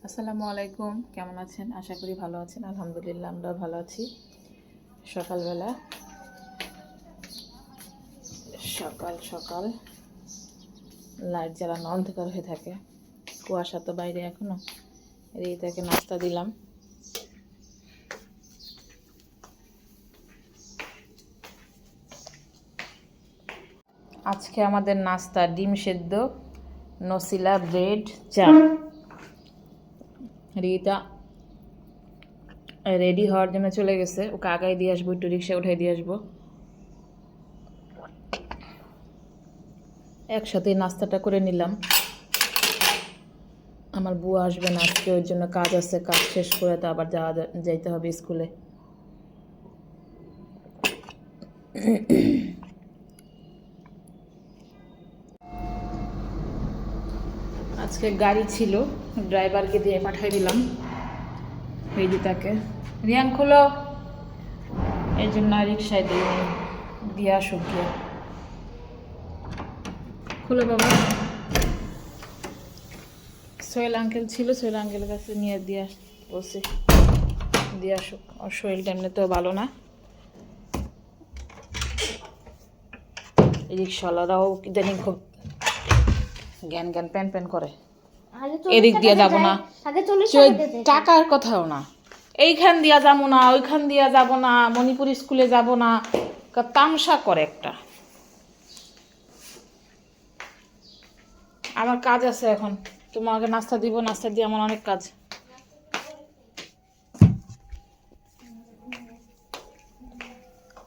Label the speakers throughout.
Speaker 1: আসসালামু আলাইকুম, কেমন আছেন? আশা করি ভালো আছেন। আলহামদুলিল্লাহ আমরা ভালো আছি। সকালবেলা সকাল সকাল লাইট জ্বালানো, অন্ধকার হয়ে থাকে, কুয়াশা তো বাইরে এখনো। রিতাকে নাস্তা দিলাম। আজকে আমাদের নাস্তা ডিম সেদ্ধ, নসিলা, ব্রেড, চা। রিতা রেডি হওয়ার জন্য চলে গেছে, ওকে আগায় দিয়ে আসবো, একটু রিক্সা উঠাই দিয়ে আসবো। একসাথে নাস্তাটা করে নিলাম। আমার বুয়া আসবে না আজকে, ওই জন্য কাজ আছে, কাজ শেষ করে তো আবার যাইতে হবে স্কুলে। আজকে গাড়ি ছিল, ড্রাইভারকে দিয়ে পাঠিয়ে দিলাম রিদিতাকে। রিয়ান খুলো, এই জন্য রিক্সায় দিয়ে আসুক গিয়ে। খুলো বাবা। সোহেল আঙ্কেল ছিল, সোহেল আঙ্কেলের কাছে নিয়ে বসে দিয়ে আসুক। ওর শরীরটা এমনিতেও ভালো না। রিক্সাওয়ালারাও ইদানিং খুব জ্ঞান জ্ঞান প্যান প্যান করে। এদিক দিয়ে যাবো না, টাকার কথাও না, এইখান দিয়া যাবো না, ওইখান দিয়া যাবো না, মণিপুর স্কুলে যাব না, তামসা করে একটা। আমার কাজ আছে এখন, তোমাকে নাস্তা দিব, নাস্তা দিয়ে আমার অনেক কাজ।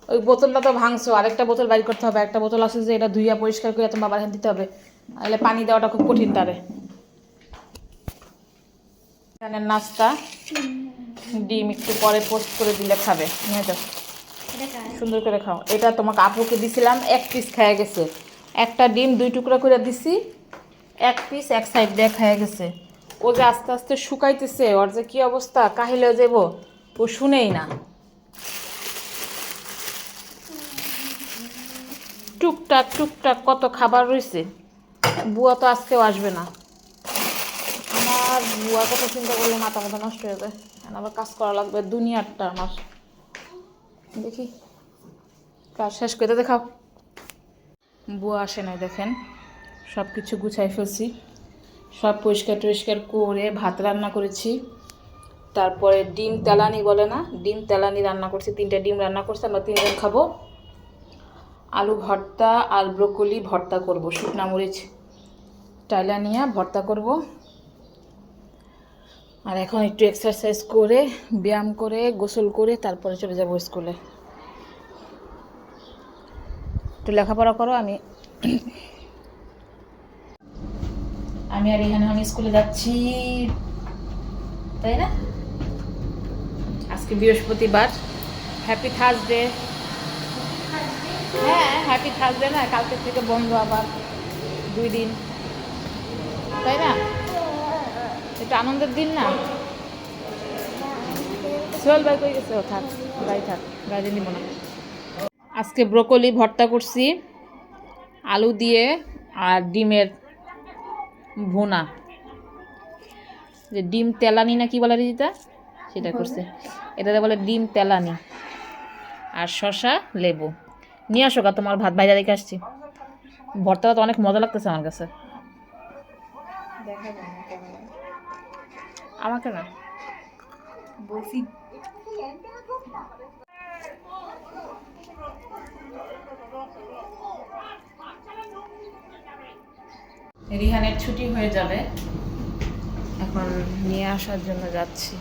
Speaker 1: ওই বোতলটা তো ভাঙছো, আরেকটা বোতল বাইর করতে হবে। একটা বোতল আছে যে, এটা ধুইয়া পরিষ্কার করে তোমার বাবার দিতে হবে, তাহলে পানি দেওয়াটা খুব কঠিন তারে। এখানে নাস্তা, ডিম একটু পরে পোস্ট করে দিলে খাবে, নিয়ে যাও সুন্দর করে খাও। এটা তোমাকে আপুকে দিছিলাম, এক পিস খেয়ে গেছে। একটা ডিম 2 টুকরা করে দিছি, এক পিস এক সাইড দিয়ে খেয়ে গেছে। ও যে আস্তে আস্তে শুকাইতেছে, ওর যে কি অবস্থা, কাহিলে যাব, ও শুনেই না। টুকটাক টুকটাক কত খাবার রয়েছে। বুয়া তো আজকেও আসবে না। আমার বুয়ার কথা চিন্তা করলে মাথা মাথা নষ্ট হয়ে যায়। আবার কাজ করা লাগবে দুনিয়ারটা আমার। দেখি কাজ শেষ করে দেখাও। বুয়া আসে নাই, দেখেন সব কিছু গুছাই ফেলছি, সব পরিষ্কার টরিষ্কার করে ভাত রান্না করেছি। তারপরে ডিম তেলানি বলে না, ডিম তেলানি রান্না করছি, 3টা ডিম রান্না করছি, আমরা 3 জন খাবো। আলু ভর্তা আর ব্রোকলি ভর্তা করব, শুকনা মরিচ টাইলা নিয়ে ভর্তা করব। আর এখন একটু এক্সারসাইজ করে, ব্যায়াম করে, গোসল করে তারপরে চলে যাব স্কুলে। একটু লেখাপড়া করো। আমি আর এখানে আমি স্কুলে যাচ্ছি, তাই না? আজকে বৃহস্পতিবার, হ্যাপি থার্সডে। হ্যাঁ হ্যাপি থার্সডে না, কালকে থেকে বন্ধ আবার 2 দিন, তাই না? এটা আনন্দের দিন না? সোহেল ভাই কই গেছে? ও থাক, গাড়ি থাক, গাড়ি নিব না। আজকে ব্রোকলি ভর্তা করছি আলু দিয়ে, আর ডিমের ভুনা, যে ডিম তেলানি না কি বলে দিতা, সেটা করছে। এটাতে বলে ডিম তেলানি। আর শসা, লেবু। নিয়ে আসো গা, তোমার ভাত বাইরে রেখে আসছি। ভর্তাটা তো অনেক মজা লাগতেছে আমার কাছে। আমাকে না বলছি। রিহানের ছুটি হয়ে যাবে, এখন নিয়ে আসার জন্য যাচ্ছি।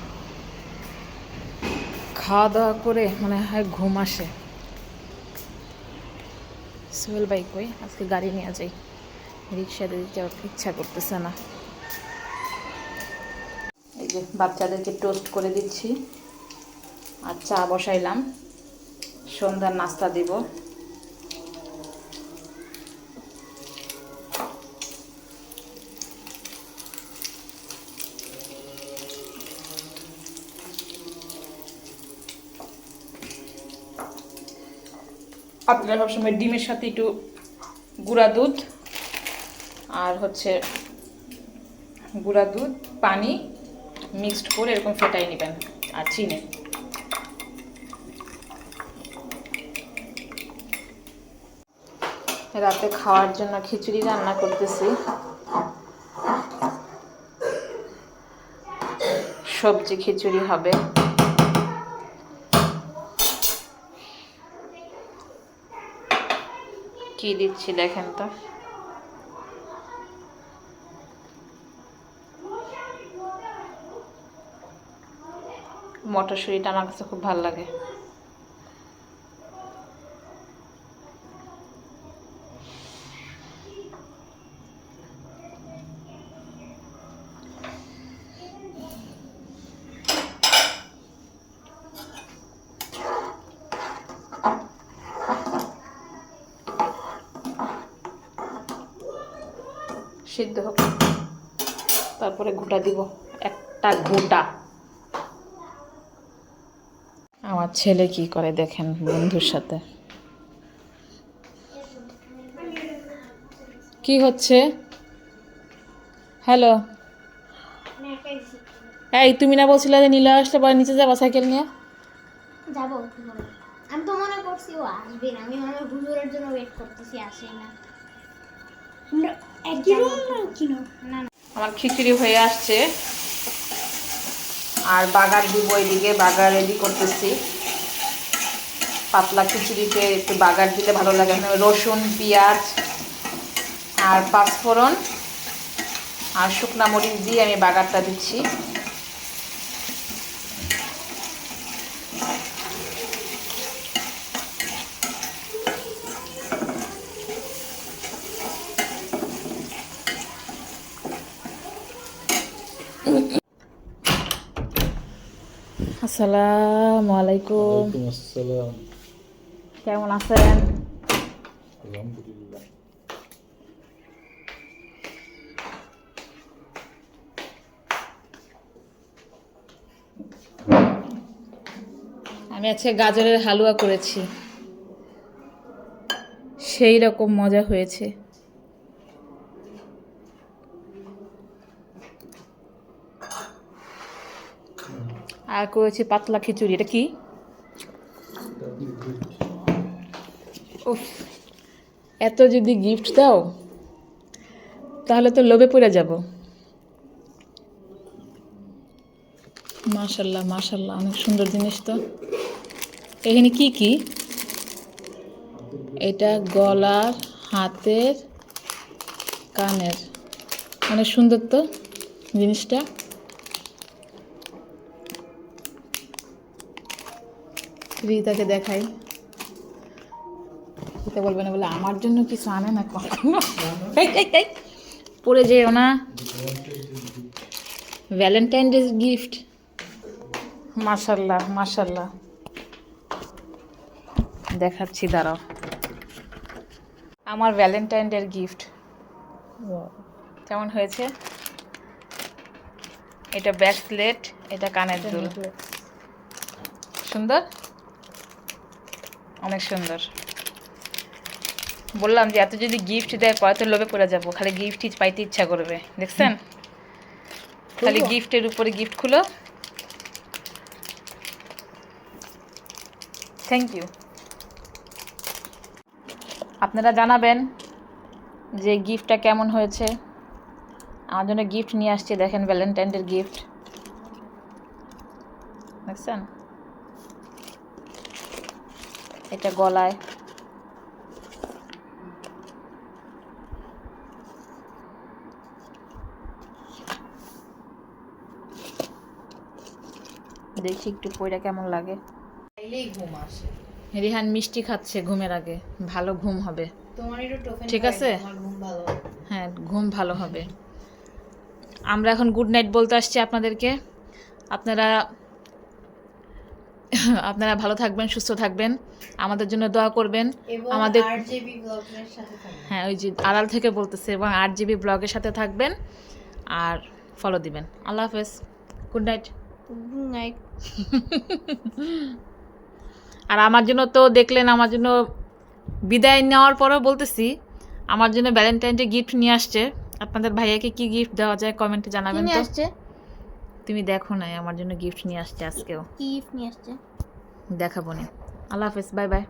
Speaker 1: খাওয়া দাওয়া করে মনে হয় ঘুম আসে। সোহেল ভাই কই? আজকে গাড়ি নিয়ে যাই, রিক্সা দিয়ে যাওয়ার ইচ্ছা করতেছে না। এই যে বাচ্চাদেরকে টোস্ট করে দিচ্ছি, আর চা বসাইলাম, সন্ধ্যার নাস্তা দিব। আপনারা সবসময় ডিমের সাথে একটু গুঁড়া দুধ, আর হচ্ছে গুঁড়া দুধ, পানি মিক্সড করে এরকম ফেটাই নেবেন আর চিনি। রাতে খাওয়ার জন্য খিচুড়ি রান্না করতেছি। সবজি খিচুড়ি হবে। কি দিচ্ছি দেখেন তো। মটরশুঁটিটা আমার কাছে খুব ভালো লাগে। সিদ্ধ হোক, তারপরে গোটা দিব, একটা গোটা। আমার ছেলে কি করে দেখেন বন্ধুর সাথে। কি হচ্ছে? হ্যালো, এই তুমি না বলছিলে যে নীলা আসলে পরে নিচে যাবা সাইকেল নিয়ে?
Speaker 2: যাবো, আমি তো মনে করছি ও আসবে না। আমি আমার হুজুরের জন্য ওয়েট করতেছি, আসে না।
Speaker 1: আমার খিচুড়ি হয়ে আসছে আর বাগার দিব। এদিকে বাগার রেডি করতেছি। পাতলা খিচুড়িতে একটু বাগার দিলে ভালো লাগে। রসুন, পেঁয়াজ আর পাঁচফোড়ন আর শুকনা মরিচ দিয়ে আমি বাগারটা দিচ্ছি। আসসালামু আলাইকুম।
Speaker 3: আসসালাম।
Speaker 1: কেমন আছেন?
Speaker 3: আলহামদুলিল্লাহ।
Speaker 1: আমি আজকে গাজরের হালুয়া করেছি, সেই রকম মজা হয়েছে। আর করেছি পাতলা খিচুড়ি। এটা কি? উফ, এত যদি গিফট দাও তাহলে তো লোভে পড়ে যাব। মাশাল্লাহ মাশাল্লাহ, অনেক সুন্দর জিনিস তো। এখানে কি কি? এটা গলার, হাতের, কানের। অনেক সুন্দর তো জিনিসটা। রিতাকে দেখাই, রিতা বলবে না বলে আমার জন্য কিছু আনে না কখনো। পরে যেও না। Valentine day gift. মাশাল্লাহ মাশাল্লাহ, দেখাচ্ছি দাঁড়াও। আমার ভ্যালেন্টাইন ডের গিফট কেমন হয়েছে? এটা ব্রেসলেট, এটা কানের দুল। সুন্দর, অনেক সুন্দর। বললাম যে এত যদি গিফট দেয় পরে তো লোভে পড়ে যাবো, খালি গিফটই পাইতে ইচ্ছা করবে। দেখছেন, খালি গিফটের উপরে গিফট খুলো। Thank you. আপনারা জানাবেন যে গিফটটা কেমন হয়েছে। আমার জন্য গিফট নিয়ে আসছে, দেখেন ভ্যালেন্টাইনের গিফট। দেখছেন, এটা গলায়। দেখি একটু পয়টা কেমন লাগে।
Speaker 4: ঘুম আসে।
Speaker 1: রিহান মিষ্টি খাচ্ছে ঘুমের আগে, ভালো ঘুম হবে। ঠিক আছে, হ্যাঁ ঘুম ভালো হবে। আমরা এখন গুড নাইট বলতে আসছি আপনাদেরকে। আপনারা আপনারা ভালো থাকবেন, সুস্থ থাকবেন, আমাদের জন্য দোয়া করবেন। আমাদের
Speaker 4: আরজেবি ব্লগের সাথে থাকবেন।
Speaker 1: হ্যাঁ, ওই যে আড়াল থেকে বলতেছে, এবং আরজিবি ব্লগের সাথে থাকবেন আর ফলো দিবেন। আল্লাহ হাফেজ, গুড নাইট।
Speaker 2: Good night.
Speaker 1: আর আমার জন্য তো দেখলেন, আমার জন্য বিদায় নেওয়ার পরেও বলতেছি, আমার জন্য ভ্যালেন্টাইন ডে গিফট নিয়ে আসছে। আপনাদের ভাইয়াকে কি গিফট দেওয়া যায় কমেন্টে জানাবেন তো। তুমি দেখো নাই আমার জন্য গিফট নিয়ে আসছে আজকেও।
Speaker 2: কি গিফট নিয়ে আসছে?
Speaker 1: দেখাবো নি। আল্লাহ হাফেজ, বাই বাই।